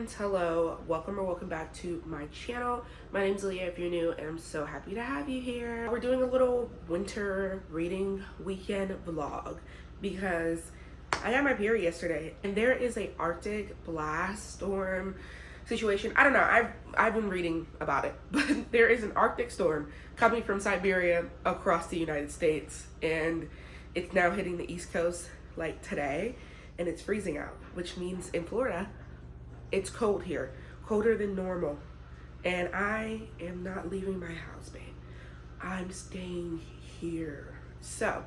friends, hello, welcome back to my channel. My name's Leah if you're new, and I'm so happy to have you here. We're doing a little winter reading weekend vlog because I got my period yesterday and there is a Arctic blast storm situation. I don't know, I've been reading about it, but there is an Arctic storm coming from Siberia across the United States, and it's now hitting the East Coast like today, and it's freezing out, which means in Florida it's cold here, colder than normal, and I am not leaving my house, babe. I'm staying here. So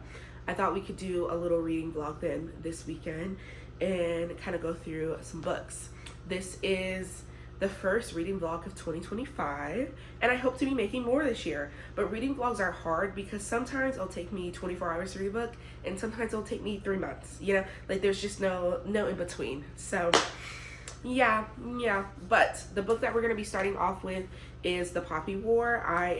I thought we could do a little reading vlog then this weekend and kind of go through some books. This is the first reading vlog of 2025, and I hope to be making more this year. But reading vlogs are hard because sometimes it'll take me 24 hours to read a book, and sometimes it'll take me 3 months. You know, like there's just no in between. So yeah. But the book that we're gonna be starting off with is The Poppy War. I've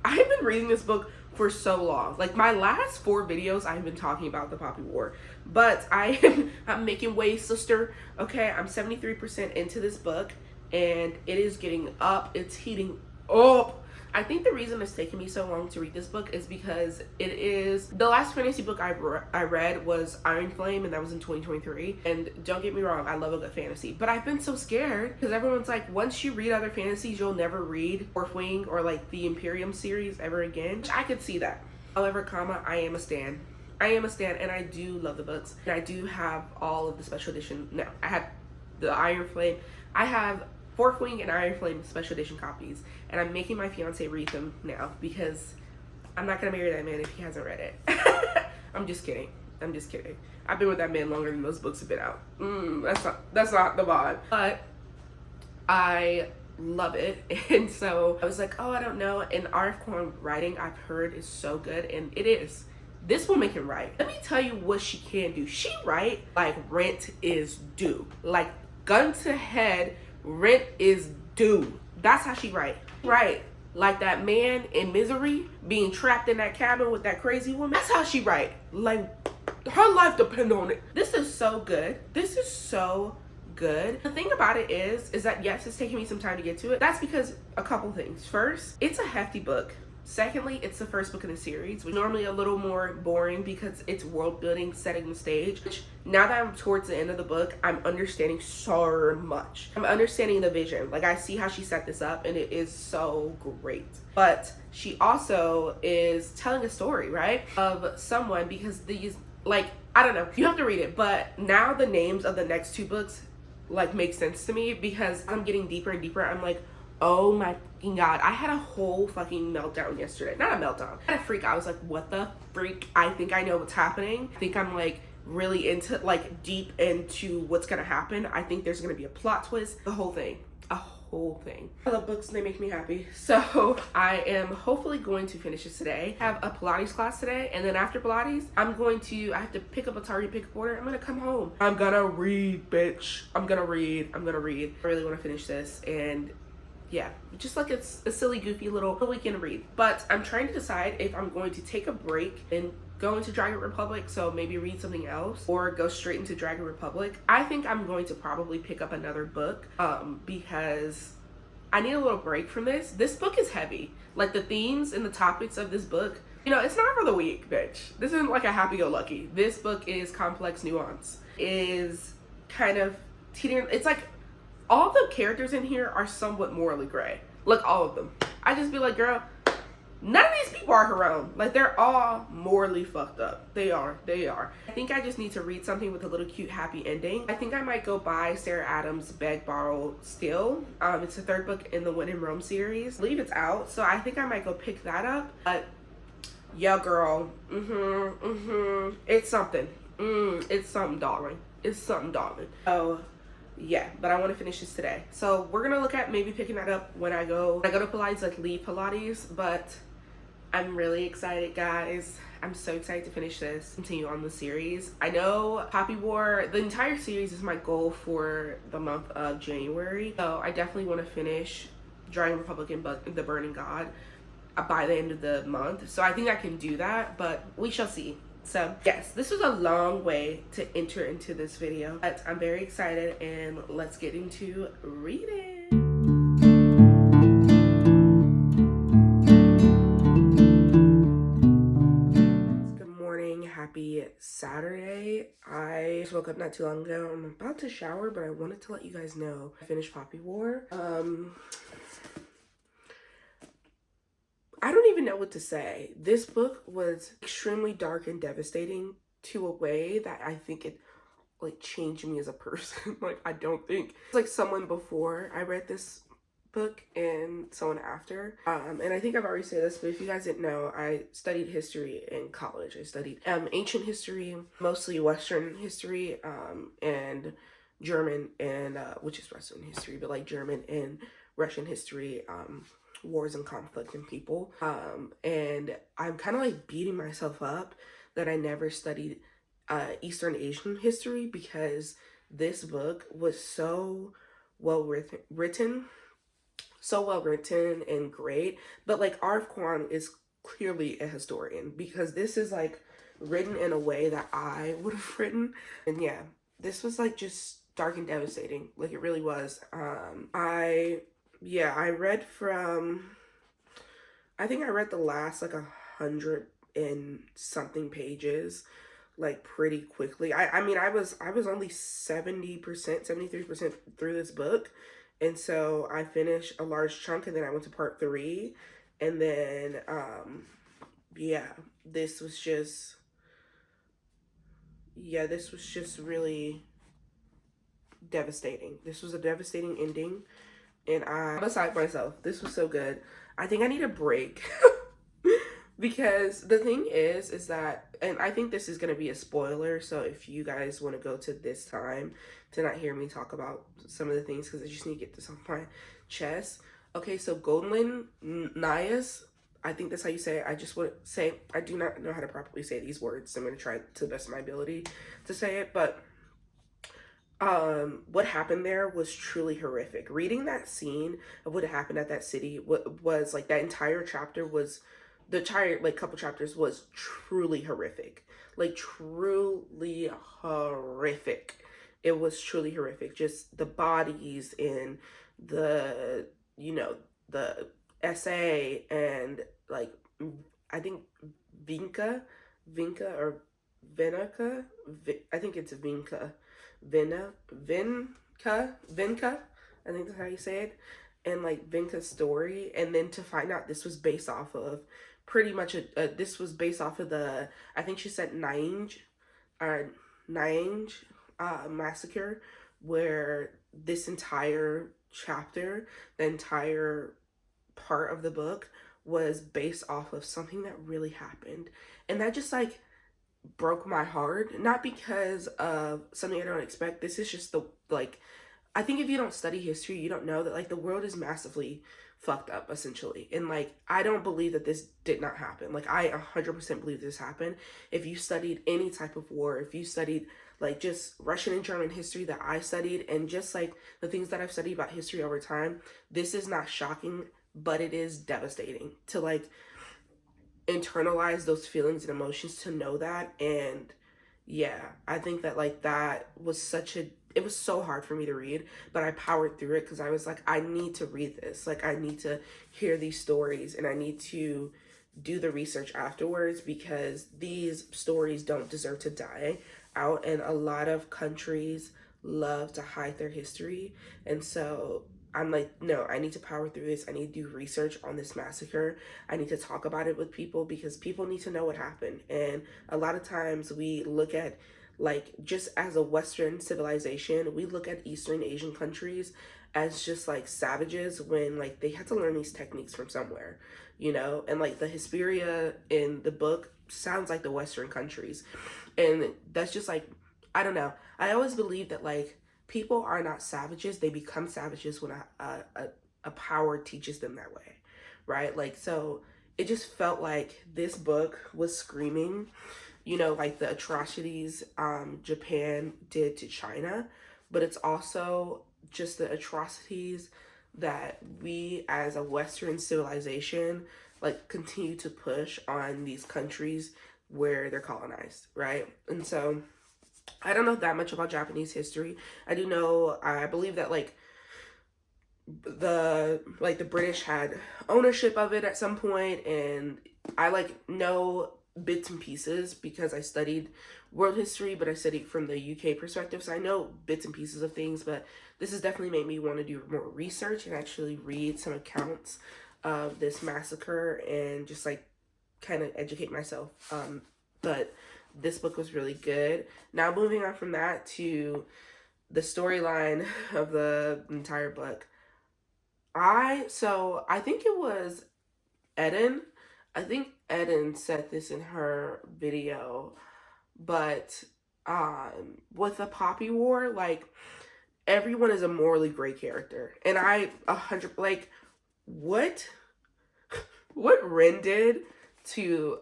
been reading this book for so long. Like my last 4 videos, I've been talking about The Poppy War, but I'm making waves, sister. Okay, I'm 73% into this book, and it is getting up. It's heating up. I think the reason it's taking me so long to read this book is because it is the last fantasy book I read was Iron Flame, and that was in 2023. And don't get me wrong, I love a good fantasy, but I've been so scared because everyone's like, once you read other fantasies, you'll never read R.F Kuang or like the Imperium series ever again. I could see that. However, I am a stan. And I do love the books, and I do have all of the special edition. No, I have the Iron Flame. I have R.F Kuang and Iron Flame special edition copies, and I'm making my fiance read them now because I'm not gonna marry that man if he hasn't read it. I'm just kidding. I've been with that man longer than those books have been out. That's not the vibe. But I love it, and so I was like, oh, I don't know. And R.F Kuang writing, I've heard, is so good, and it is. This woman can write. Let me tell you what she can do. She write like rent is due. Like gun to head, rent is due. That's how she write. Right. Like that man in Misery being trapped in that cabin with that crazy woman. That's how she write. Like her life depends on it. This is so good. This is so good. The thing about it is that yes, it's taking me some time to get to it. That's because a couple things. First, it's a hefty book. Secondly, it's the first book in the series, which is normally a little more boring because it's world building, setting the stage, which now that I'm towards the end of the book, I'm understanding so much. I'm understanding the vision. Like I see how she set this up, and it is so great. But she also is telling a story, right? Of someone, because these, like, I don't know, you have to read it, but now the names of the next 2 books like make sense to me because I'm getting deeper and deeper. I'm like, oh my fucking god, I had a whole fucking meltdown yesterday. Not a meltdown, I had a freak. I was like, what the freak? I think I know what's happening. I think I'm like really into, like deep into what's gonna happen. I think there's gonna be a plot twist. The whole thing. I love books and they make me happy. So I am hopefully going to finish this today. I have a Pilates class today, and then after Pilates, I have to pick up a Target pickup order. I'm gonna come home. I'm gonna read, bitch. I'm gonna read. I really wanna finish this, and yeah, just like it's a silly, goofy little weekend read. But I'm trying to decide if I'm going to take a break and go into Dragon Republic, so maybe read something else, or go straight into Dragon Republic. I think I'm going to probably pick up another book because I need a little break from this. This book is heavy. Like the themes and the topics of this book, you know, it's not for the weak, bitch. This isn't like a happy-go-lucky. This book is complex nuance. Is kind of teetering. It's like all the characters in here are somewhat morally gray. Like all of them. I just be like, girl, none of these people are her own. Like they're all morally fucked up. They are. I think I just need to read something with a little cute happy ending. I think I might go buy Sarah Adams' Beg, Borrow, Steal. It's the 3rd book in the When in Rome series. I believe it's out, so I think I might go pick that up. But yeah, girl, it's something. It's something, darling. Oh yeah, but I want to finish this today. So we're gonna look at maybe picking that up when I go to Pilates, like leave Pilates. But I'm really excited, guys. I'm so excited to finish this, continue on the series. I know Poppy War, the entire series is my goal for the month of January. So I definitely want to finish Dragon Republic and The Burning God by the end of the month. So I think I can do that, but we shall see. So yes, this was a long way to enter into this video, but I'm very excited, and let's get into reading. Happy Saturday. I just woke up not too long ago. I'm about to shower, but I wanted to let you guys know I finished Poppy War. I don't even know what to say. This book was extremely dark and devastating to a way that I think it like changed me as a person. Like, I don't think it's like someone before I read this book and someone after, and I think I've already said this, but if you guys didn't know, I studied history in college. I studied ancient history, mostly Western history, and German, and which is Western history, but like German and Russian history, wars and conflict and people, and I'm kind of like beating myself up that I never studied Eastern Asian history, because this book was so well written, so well written and great. But like R.F Kuang is clearly a historian, because this is like written in a way that I would have written. And yeah, this was like just dark and devastating. Like, it really was. I read from, I think I read the last like 100 and something pages like pretty quickly. I mean, I was only 70%, 73% through this book. And so I finished a large chunk, and then I went to part 3. And then, this was just really devastating. This was a devastating ending. And I'm beside myself. This was so good. I think I need a break. Because the thing is that, and I think this is going to be a spoiler, so if you guys want to go to this time to not hear me talk about some of the things, because I just need to get this off my chest. Okay, so Golden Nias, I think that's how you say it. I just want to say, I do not know how to properly say these words, so I'm going to try to the best of my ability to say it, but what happened there was truly horrific. Reading that scene of what happened at that city was like, that entire chapter was, the entire like couple chapters was truly horrific. Like, truly horrific. It was truly horrific. Just the bodies and the, you know, the essay, and like, I think Vinka or Vinica, I think it's Vinka. Vinka, I think that's how you say it. And like Vinka's story, and then to find out this was based off of pretty much this was based off of the, I think she said Nainj massacre, where this entire chapter, the entire part of the book, was based off of something that really happened. And that just like broke my heart, not because of something I don't expect. This is just the, like, I think if you don't study history, you don't know that like the world is massively fucked up, essentially. And like, I don't believe that this did not happen. Like, I 100% believe this happened. If you studied any type of war, if you studied like just Russian and German history that I studied, and just like the things that I've studied about history over time, this is not shocking, but it is devastating to like internalize those feelings and emotions, to know that. And yeah, I think that like that was it was so hard for me to read, but I powered through it, because I was like, I need to read this. Like, I need to hear these stories, and I need to do the research afterwards, because these stories don't deserve to die out, and a lot of countries love to hide their history. And so I'm like, no, I need to power through this. I need to do research on this massacre. I need to talk about it with people, because people need to know what happened. And a lot of times we look at, like, just as a Western civilization, we look at Eastern Asian countries as just like savages, when like they had to learn these techniques from somewhere, you know? And like the Hesperia in the book sounds like the Western countries. And that's just like, I don't know. I always believe that like people are not savages. They become savages when a power teaches them that way, right? Like, so it just felt like this book was screaming, you know, like the atrocities Japan did to China, but it's also just the atrocities that we as a Western civilization like continue to push on these countries where they're colonized, right? And so I don't know that much about Japanese history. I do know, I believe that like the British had ownership of it at some point, and I like know bits and pieces because I studied world history, but I studied from the UK perspective, so I know bits and pieces of things. But this has definitely made me want to do more research and actually read some accounts of this massacre and just like kind of educate myself. But this book was really good. Now moving on from that to the storyline of the entire book. I think it was Eden. I think Eden said this in her video, but with the Poppy War, like everyone is a morally gray character, and I 100 like what Ren did to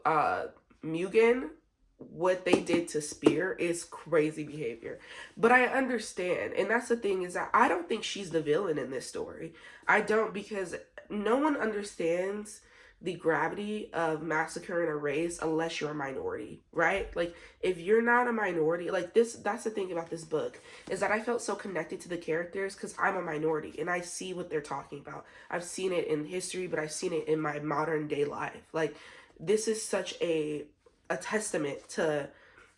Mugen, what they did to Spear is crazy behavior. But I understand, and that's the thing, is that I don't think she's the villain in this story. I don't, because no one understands the gravity of massacring a race unless you're a minority, right? Like if you're not a minority, like this, that's the thing about this book, is that I felt so connected to the characters because I'm a minority and I see what they're talking about. I've seen it in history, but I've seen it in my modern day life. Like this is such a testament to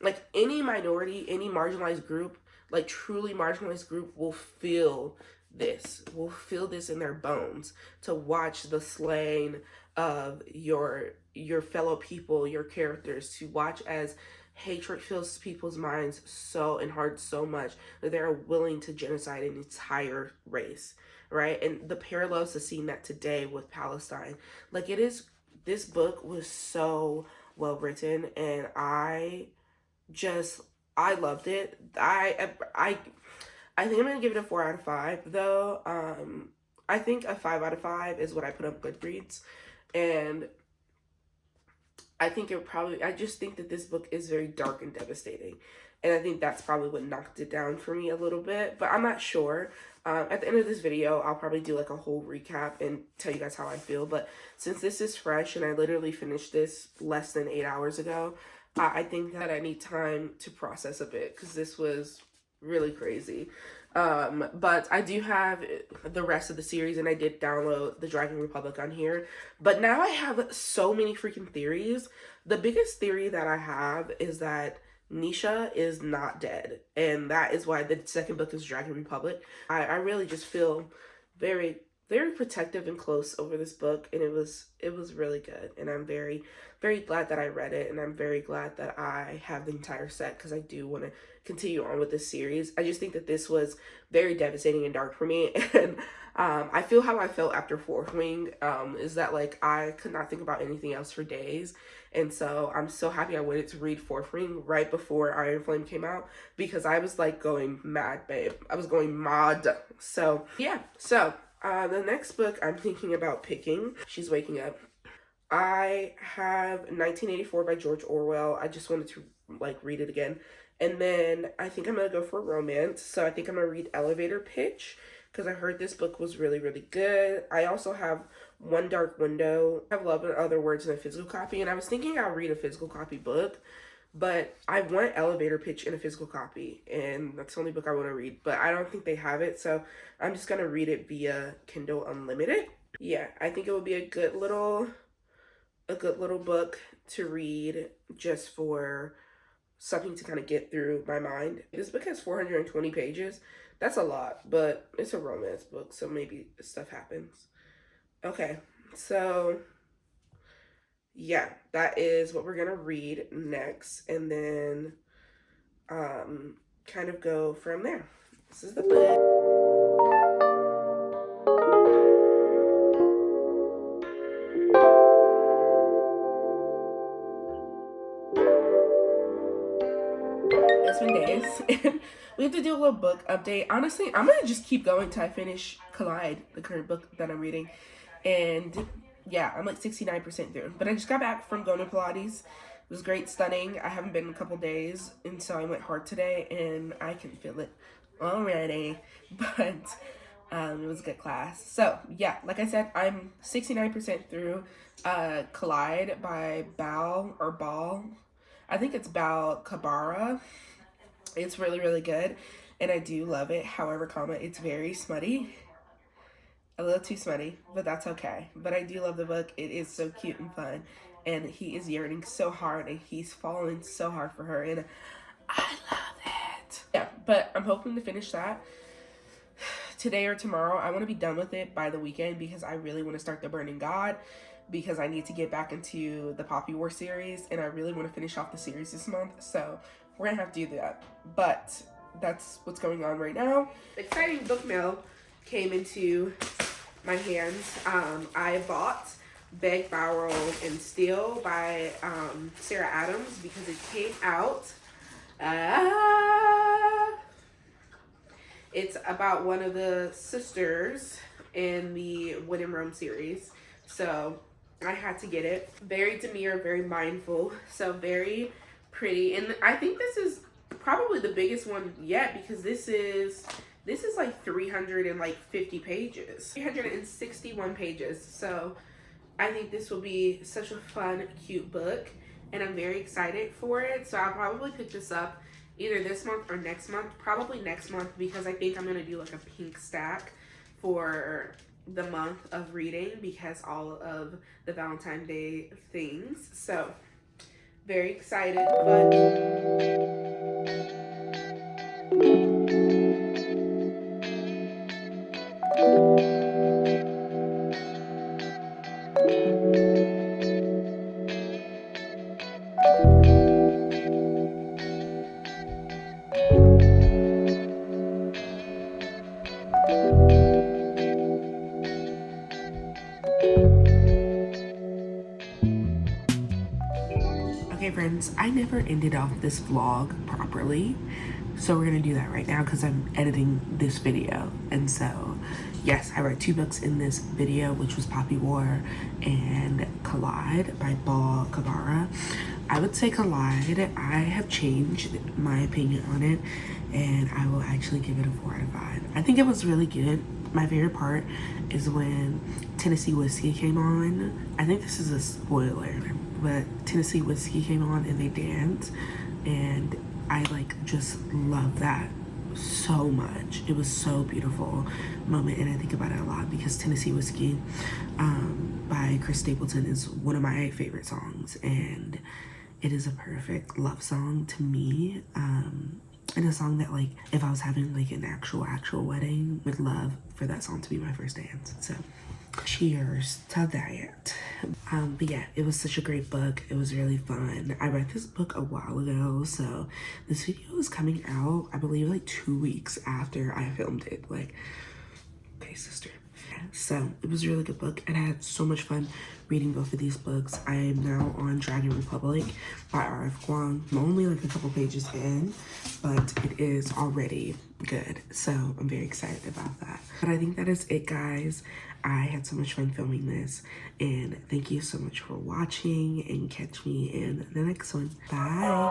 like any minority, any marginalized group, like truly marginalized group will feel this in their bones to watch the slaying of your fellow people, your characters, to watch as hatred fills people's minds so and hearts so much that they're willing to genocide an entire race, right? And the parallels to seeing that today with Palestine, like it is, this book was so well written, and I loved it. I think I'm gonna give it a 4 out of 5 though. I think a 5 out of 5 is what I put up Goodreads, and I just think that this book is very dark and devastating, and I think that's probably what knocked it down for me a little bit, but I'm not sure. At the end of this video, I'll probably do like a whole recap and tell you guys how I feel, but since this is fresh and I literally finished this less than 8 hours ago, I think that I need time to process a bit because this was really crazy. But I do have the rest of the series, and I did download the Dragon Republic on here, but now I have so many freaking theories. The biggest theory that I have is that Nisha is not dead, and that is why the second book is Dragon Republic. I really just feel very, very protective and close over this book, and it was really good, and I'm very, very glad that I read it, and I'm very glad that I have the entire set because I do want to continue on with this series. I just think that this was very devastating and dark for me, and I feel how I felt after Fourth Wing, is that like I could not think about anything else for days. And so I'm so happy I waited to read Fourth Wing right before Iron Flame came out because I was like going mad, babe. I was going mad. So yeah, so the next book I'm thinking about picking, she's waking up. I have 1984 by George Orwell. I just wanted to like read it again. And then I think I'm going to go for romance. So I think I'm going to read Elevator Pitch because I heard this book was really, really good. I also have One Dark Window. I have Love and Other Words in a physical copy. And I was thinking I'll read a physical copy book, but I want Elevator Pitch in a physical copy. And that's the only book I want to read. But I don't think they have it. So I'm just going to read it via Kindle Unlimited. Yeah, I think it would be a good little book to read just for something to kind of get through my mind. This book has 420 pages. That's a lot, but it's a romance book, so maybe stuff happens. Okay, so yeah, that is what we're gonna read next, and then kind of go from there. This is the book. It's been days, and we have to do a little book update. Honestly, I'm gonna just keep going till I finish Collide, the current book that I'm reading, and yeah, I'm like 69% through. But I just got back from going to Pilates. It was great, stunning. I haven't been in a couple days, and so I went hard today, and I can feel it already. But it was a good class. So yeah, like I said, I'm 69% through Collide by Bal I think it's Bal Khabra. It's really, really good, and I do love it. However, it's very smutty. A little too smutty, but that's okay. But I do love the book. It is so cute and fun, and he is yearning so hard, and he's falling so hard for her, and I love it. Yeah, but I'm hoping to finish that today or tomorrow. I want to be done with it by the weekend because I really want to start The Burning God, because I need to get back into the Poppy War series, and I really want to finish off the series this month, so we're gonna have to do that. But that's what's going on right now. Exciting book mail came into my hands. I bought Beg, Borrow, and Steal by Sarah Adams because it came out. It's about one of the sisters in the When in Rome series, so I had to get it. Very demure, very mindful, so very pretty. And I think this is probably the biggest one yet, because this is like 350 pages, 361 pages. So I think this will be such a fun, cute book, and I'm very excited for it. So I'll probably pick this up either this month or next month, probably next month, because I think I'm gonna do like a pink stack for the month of reading, because all of the Valentine's Day things. So very excited, but okay, friends, I never ended off this vlog properly, so we're gonna do that right now because I'm editing this video. And so, yes, I read 2 books in this video, which was Poppy War and Collide by Bal Khabra. I would say Collide. I have changed my opinion on it, and I will actually give it a 4 out of 5. I think it was really good. My favorite part is when Tennessee Whiskey came on. I think this is a spoiler, but Tennessee Whiskey came on and they danced, and I like just love that so much. It was so beautiful moment, and I think about it a lot because Tennessee Whiskey by Chris Stapleton is one of my favorite songs, and it is a perfect love song to me, and a song that, like, if I was having like an actual wedding, would love for that song to be my first dance. So cheers to that. But yeah, it was such a great book. It was really fun. I read this book a while ago, so this video is coming out, I believe, like 2 weeks after I filmed it. Like, okay, sister. So it was a really good book, and I had so much fun reading both of these books. I am now on Dragon Republic by R.F Kuang. I'm only like a couple pages in, but it is already good, so I'm very excited about that. But I think that is it, guys. I had so much fun filming this, and thank you so much for watching, and catch me in the next one. Bye.